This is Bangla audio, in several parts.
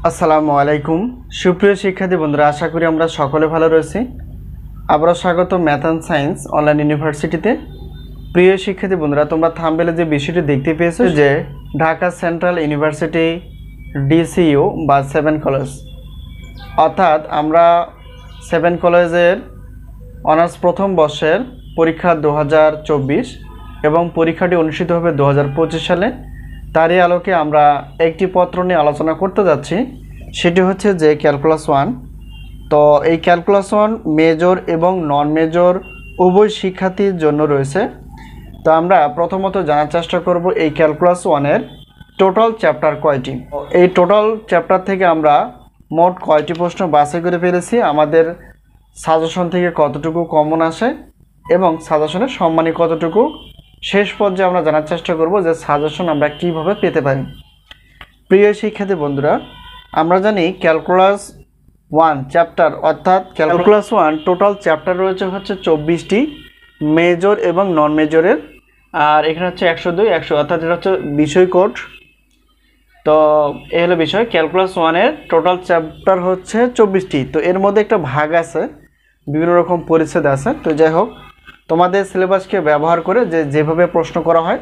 আসসালামু আলাইকুম সুপ্রিয় শিক্ষার্থী বন্ধুরা, আশা করি আমরা সকলে ভালো রয়েছি। আবারও স্বাগত ম্যাথ অ্যান্ড সায়েন্স অনলাইন ইউনিভার্সিটিতে। প্রিয় শিক্ষার্থী বন্ধুরা, তোমরা থাম্বনেলে যে বিষয়টি দেখতে পেয়েছো যে ঢাকা সেন্ট্রাল ইউনিভার্সিটি ডিসিইউ বা 7 কলেজ, অর্থাৎ আমরা 7 কলেজের অনার্স প্রথম বর্ষের পরীক্ষা 2024 এবং পরীক্ষাটি অনুষ্ঠিত হবে 2025 সালে। তারই আলোকে আমরা একটি পত্র নিয়ে আলোচনা করতে যাচ্ছি, সেটি হচ্ছে যে ক্যালকুলাস 1। তো এই ক্যালকুলাস 1 মেজর এবং নন মেজর উভয় শিক্ষার্থীর জন্য রয়েছে। তো আমরা প্রথমত জানার চেষ্টা করব এই ক্যালকুলাস 1-এর টোটাল চ্যাপ্টার কয়টি। এই টোটাল চ্যাপ্টার থেকে আমরা মোট কয়টি প্রশ্ন বাছাই করে ফেলেছি, আমাদের সাজেশন থেকে কতটুকু কমন আসে এবং সাজেশনের সম্মানী কতটুকু, শেষ পর্যায়ে আমরা জানার চেষ্টা করব যে সাজেশন আমরা কিভাবে পেতে পারি। প্রিয় শিক্ষার্থী বন্ধুরা, আমরা জানি ক্যালকুলাস 1 চ্যাপ্টার, অর্থাৎ ক্যালকুলাস 1 টোটাল চ্যাপ্টার রয়েছে হচ্ছে 24টি মেজর এবং নন মেজরের, আর এখানে হচ্ছে 102 অর্থাৎ এটা হচ্ছে বিষয় কোড। তো এই হলো বিষয়। ক্যালকুলাস 1-এর টোটাল চ্যাপ্টার হচ্ছে 24টি। তো এর মধ্যে একটা ভাগ আছে, বিভিন্ন রকম পরিচ্ছেদ আছে। তো যাই হোক, তোমাদের সিলেবাসকে ব্যবহার করে যেভাবে প্রশ্ন করা হয়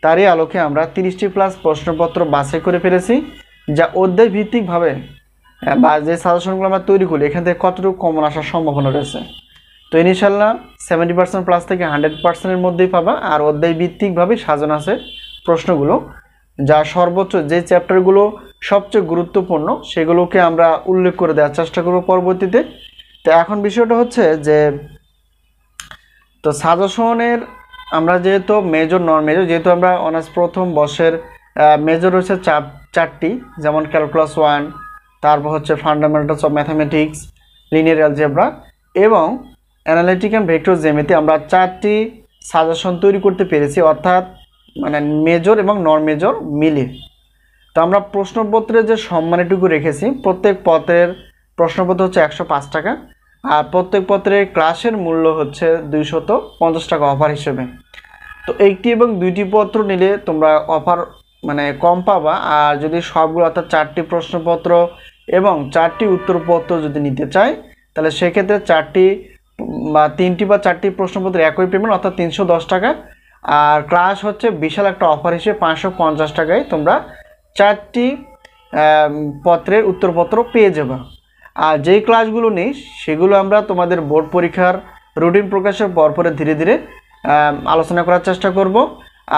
তারই আলোকে আমরা 30টি প্লাস প্রশ্নপত্র বাছাই করে ফেলেছি, যা অধ্যায় ভিত্তিকভাবে বা যে সাজেশনগুলো আমরা তৈরি করি এখান থেকে কতটুকু কমন আসার সম্ভাবনা রয়েছে। তো ইনশাল্লাহ 70% প্লাস থেকে 100%-এর মধ্যেই পাবা। আর অধ্যায় ভিত্তিকভাবে সাজানো আছে প্রশ্নগুলো, যা সর্বোচ্চ যে চ্যাপ্টারগুলো সবচেয়ে গুরুত্বপূর্ণ সেগুলোকে আমরা উল্লেখ করে দেওয়ার চেষ্টা করব পরবর্তীতে। তো এখন বিষয়টা হচ্ছে যে তো সাজেশনের আমরা যেহেতু মেজর নন মেজর, যেহেতু আমরা অনার্স প্রথম বর্ষের মেজর রয়েছে 4টি, যেমন ক্যালকুলাস 1, তারপর হচ্ছে fundamentals of mathematics, linear algebra এবং অ্যানালিটিক অ্যান্ড ভেক্টর জ্যামিতি, আমরা 4টি সাজেশন তৈরি করতে পেরেছি, অর্থাৎ মানে মেজর এবং নন মেজর মিলে। তো আমরা প্রশ্নপত্রে যে সম্মানটুকু রেখেছি, প্রত্যেক পত্রের প্রশ্নপত্র হচ্ছে 105 টাকা, আর প্রত্যেক পত্রের ক্লাসের মূল্য হচ্ছে 250 টাকা অফার হিসেবে। তো একটি এবং দুইটি পত্র নিলে তোমরা অফার মানে কম পাবা, আর যদি সবগুলো অর্থাৎ 4টি প্রশ্নপত্র এবং 4টি উত্তরপত্র যদি নিতে চাই তাহলে সেক্ষেত্রে 4টি বা 3টি বা 4টি প্রশ্নপত্র একই পেমেন্ট, অর্থাৎ 310 টাকা। আর ক্লাস হচ্ছে বিশাল একটা অফার হিসেবে 550 টাকায় তোমরা 4টি পত্রের উত্তরপত্র পেয়ে যাবা। আর যেই ক্লাসগুলো নেই সেগুলো আমরা তোমাদের বোর্ড পরীক্ষার রুটিন প্রকাশের পরপরে ধীরে ধীরে আলোচনা করার চেষ্টা করব।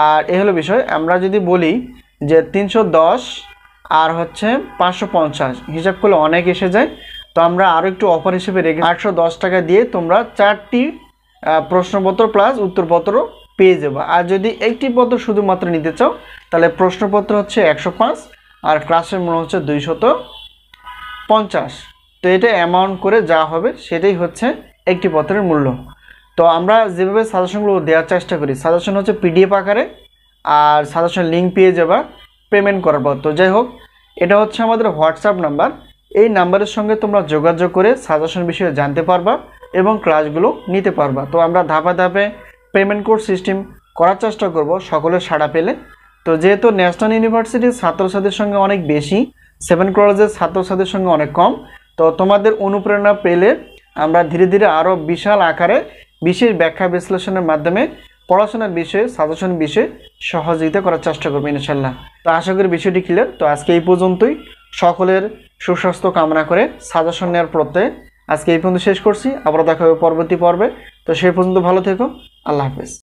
আর এ হলো বিষয়। আমরা যদি বলি যে 310 আর হচ্ছে 550 হিসাব করলে অনেক এসে যায়, তো আমরা আরও একটু অফার হিসেবে রেখে 810 টাকা দিয়ে তোমরা 4টি প্রশ্নপত্র প্লাস উত্তরপত্র পেয়ে যাবে। আর যদি একটি পত্র শুধুমাত্র নিতে চাও তাহলে প্রশ্নপত্র হচ্ছে 105 আর ক্লাসের মূল্য হচ্ছে 250। তো এটা অ্যামাউন্ট করে যা হবে সেটাই হচ্ছে একটি পত্রের মূল্য। তো আমরা যেভাবে সাজেশনগুলো দেওয়ার চেষ্টা করি, সাজেশন হচ্ছে পিডিএফ আকারে, আর সাজেশন লিঙ্ক পেয়ে যাবা পেমেন্ট করার পর। তো যাই হোক, এটা হচ্ছে আমাদের হোয়াটসঅ্যাপ নাম্বার। এই নাম্বারের সঙ্গে তোমরা যোগাযোগ করে সাজেশন বিষয়ে জানতে পারবা এবং ক্লাসগুলো নিতে পারবা। তো আমরা ধাপে ধাপে পেমেন্ট কোড সিস্টেম করার চেষ্টা করব সকলের সাড়া পেলে। তো যেহেতু ন্যাশনাল ইউনিভার্সিটির ছাত্রছাত্রীর সঙ্গে অনেক বেশি, 7 কলেজের ছাত্রছাত্রীর সঙ্গে অনেক কম, তো তোমাদের অনুপ্রেরণা পেলে আমরা ধীরে ধীরে আরও বিশাল আকারে বিশেষ ব্যাখ্যা বিশ্লেষণের মাধ্যমে পড়াশোনার বিষয়ে সাজেশন বিষয়ে সহযোগিতা করার চেষ্টা করবো ইনশাল্লাহ। তো আশা করি বিষয়টি ক্লিয়ার। তো আজকে এই পর্যন্তই, সকলের সুস্বাস্থ্য কামনা করে সাজেশন নেওয়ার প্রত্যয়ে আজকে এই পর্যন্ত শেষ করছি। আবার দেখা হবে পরবর্তী পর্বে। তো সেই পর্যন্ত ভালো থেকো, আল্লাহ হাফেজ।